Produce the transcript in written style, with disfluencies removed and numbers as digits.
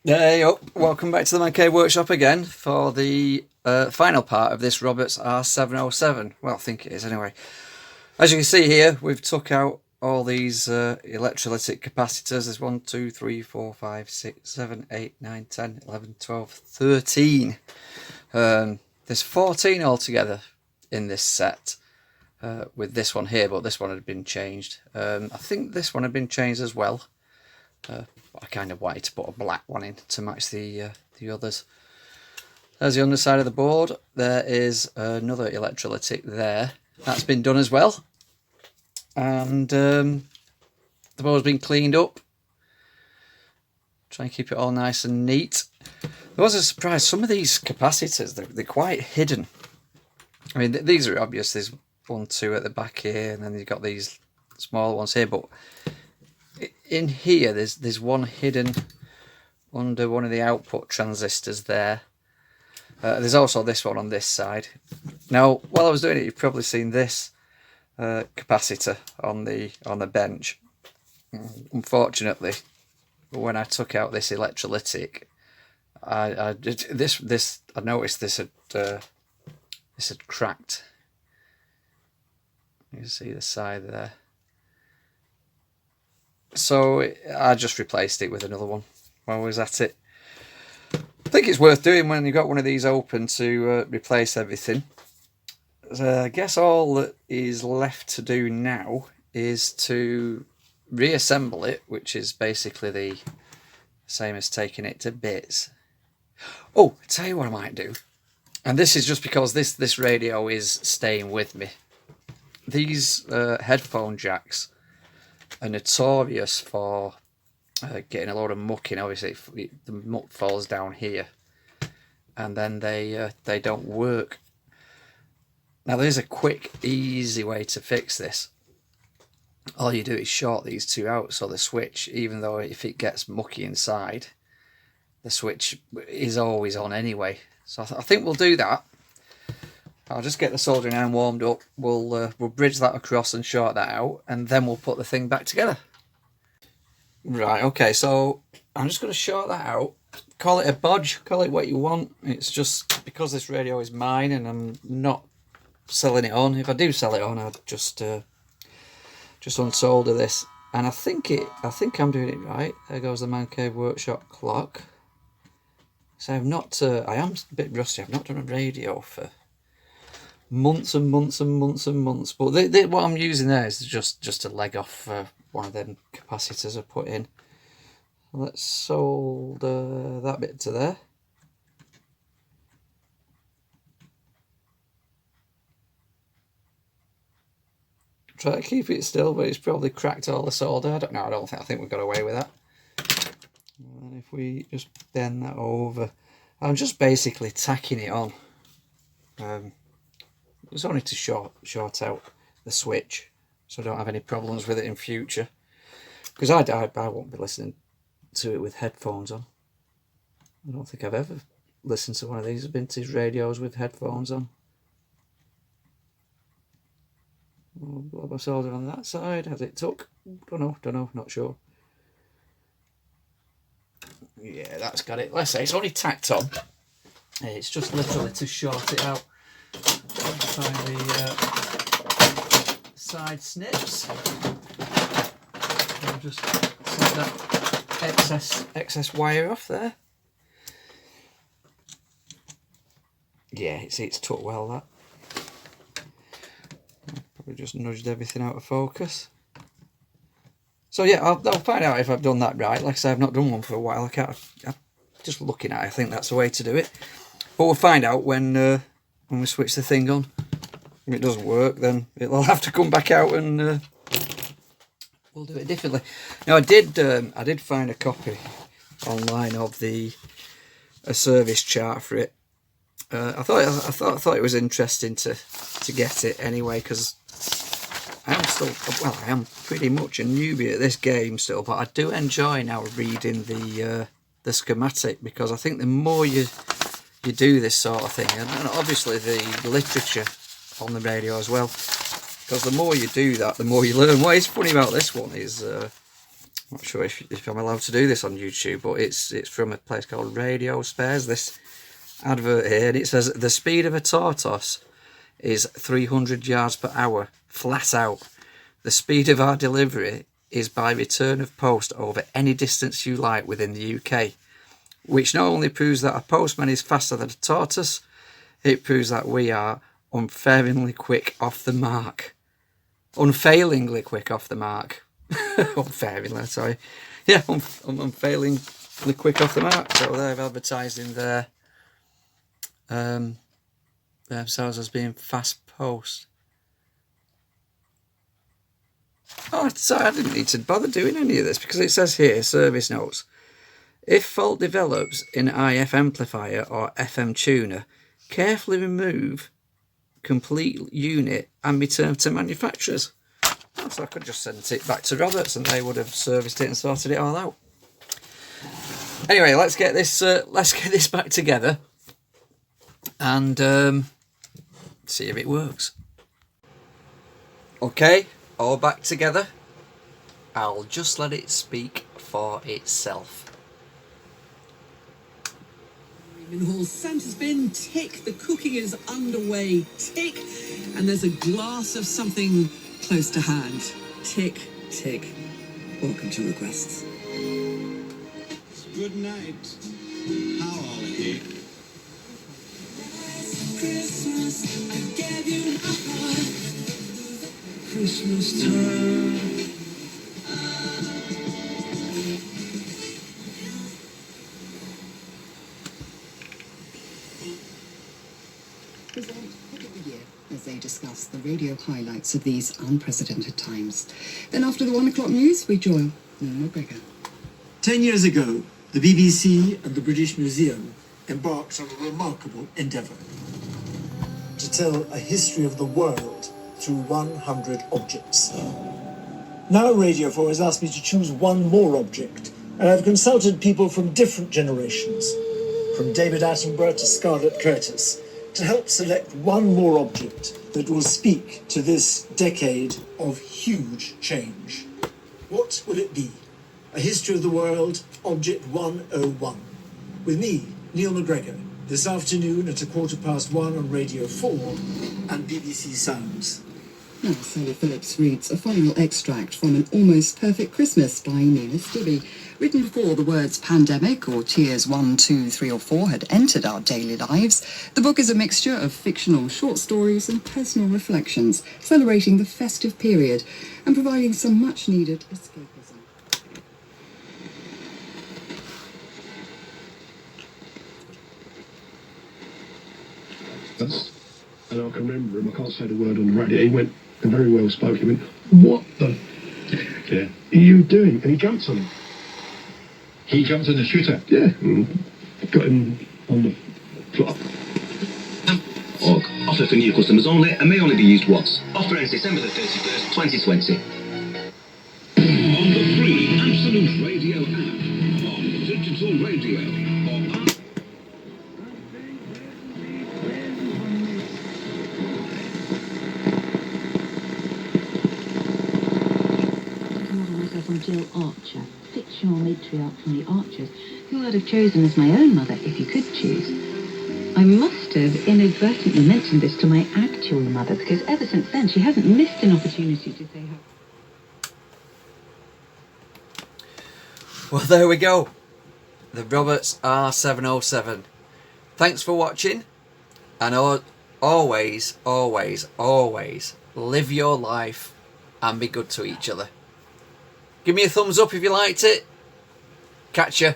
Hey up, welcome back to the Man Cave Workshop again for the final part of this Roberts R707. Well, I think it is anyway. As you can see here, we've took out all these electrolytic capacitors. There's 1, 2, 3, 4, 5, 6, 7, 8, 9, 10, 11, 12, 13. There's 14 altogether in this set with this one here, but this one had been changed. I think this one had been changed as well. I kind of wanted to put a black one in to match the others. There's the underside of the board. There is another electrolytic there. That's been done as well. And the board's been cleaned up. Try and keep it all nice and neat. There was a surprise. Some of these capacitors, they're quite hidden. I mean, these are obvious. There's 1, 2 at the back here, and then you've got these small ones here. But in here, there's one hidden under one of the output transistors there. There's also this one on this side. Now, while I was doing it, you've probably seen this capacitor on the bench. Unfortunately, when I took out this electrolytic, I noticed this had cracked. You can see the side there. So I just replaced it with another one while I was at it. I think it's worth doing when you've got one of these open to replace everything. So I guess all that is left to do now is to reassemble it, which is basically the same as taking it to bits. Oh, I'll tell you what I might do. And this is just because this radio is staying with me. These headphone jacks are notorious for getting a load of muck in. Obviously, the muck falls down here, and then they don't work. Now, there's a quick, easy way to fix this. All you do is short these two out, so the switch, even though if it gets mucky inside, the switch is always on anyway. So I think we'll do that. I'll just get the soldering iron warmed up. We'll bridge that across and short that out, and then we'll put the thing back together. Right, okay, so I'm just going to short that out. Call it a bodge, call it what you want. It's just because this radio is mine and I'm not selling it on. If I do sell it on, I'd just unsolder this. And I think I'm doing it right. There goes the Man Cave Workshop clock. So I am a bit rusty. I've not done a radio for months and months and months and months, but what I'm using there is just a leg off one of them capacitors I put in. Let's solder that bit to there. Try to keep it still, but it's probably cracked all the solder. I don't know. I think we've got away with that. And if we just bend that over, I'm just basically tacking it on. It's only to short out the switch, so I don't have any problems with it in future. Because I won't be listening to it with headphones on. I don't think I've ever listened to one of these vintage radios with headphones on. I'll blow my solder on that side. Has it took? Don't know, not sure. Yeah, that's got it. Let's say it's only tacked on. It's just literally to short it out. Find the side snips. I'll just set that excess wire off there. Yeah, it's took well, that. Probably just nudged everything out of focus. So yeah, I'll find out if I've done that right. Like I say, I've not done one for a while. I'm just looking at it. I think that's the way to do it. But we'll find out when we switch the thing on. If it doesn't work, then it'll have to come back out and we'll do it differently. Now, I did find a copy online of a service chart for it. I thought it was interesting to get it anyway, because I am pretty much a newbie at this game still, but I do enjoy now reading the schematic, because I think the more you do this sort of thing, and obviously the literature on the radio as well, because the more you do that, the more you learn. What is funny about this one is Not sure if I'm allowed to do this on YouTube, but it's from a place called Radio Spares, this advert here, and it says the speed of a tortoise is 300 yards per hour, flat out. The speed of our delivery is by return of post over any distance you like within the UK, which not only proves that a postman is faster than a tortoise, it proves that we are unfailingly quick off the mark. Unfailingly quick off the mark. Unfailingly, sorry. Yeah, unfailingly quick off the mark. So they've advertised in themselves as being fast post. Oh, sorry, I didn't need to bother doing any of this because it says here, service notes. If fault develops in IF amplifier or FM tuner, carefully remove complete unit and return to manufacturers. Oh, so I could just send it back to Roberts and they would have serviced it and sorted it all out. Anyway, let's get this back together and see if it works. Okay, all back together. I'll just let it speak for itself. In Hall, Santa's bin, tick. The cooking is underway, tick. And there's a glass of something close to hand, tick, tick. Welcome to requests. Good night. How are you? Christmas, I gave you my heart. Christmas time. As they discuss the radio highlights of these unprecedented times. Then after the 1 o'clock news, we join Neil McGregor. 10 years ago, the BBC and the British Museum embarked on a remarkable endeavour to tell a history of the world through 100 objects. Now Radio 4 has asked me to choose one more object, and I've consulted people from different generations, from David Attenborough to Scarlett Curtis, to help select one more object that will speak to this decade of huge change. What will it be? A History of the World, Object 101. With me, Neil McGregor, this afternoon at 1:15 on Radio 4 and BBC Sounds. Now, Sally Phillips reads a final extract from An Almost Perfect Christmas by Nina Stibbe, written before the words pandemic or tiers 1, 2, 3 or 4 had entered our daily lives. The book is a mixture of fictional short stories and personal reflections, celebrating the festive period and providing some much-needed escapism. And I can remember him, I can't say the word on the radio, he went, and very well spoken, he went, what the are you doing? And he jumped on him. He jumped on the shooter? Yeah, and got him on the flop. Offer for new customers only and may only be used once. Offer ends December the 31st, 2020. On the free Absolute Radio app, on digital radio, or from Jill Archer, fictional matriarch from the Archers, who I'd have chosen as my own mother if you could choose. I must have inadvertently mentioned this to my actual mother, because ever since then she hasn't missed an opportunity to say her. Well, there we go. The Roberts R707. Thanks for watching. And always, always, always live your life and be good to each other. Give me a thumbs up if you liked it. Catch ya.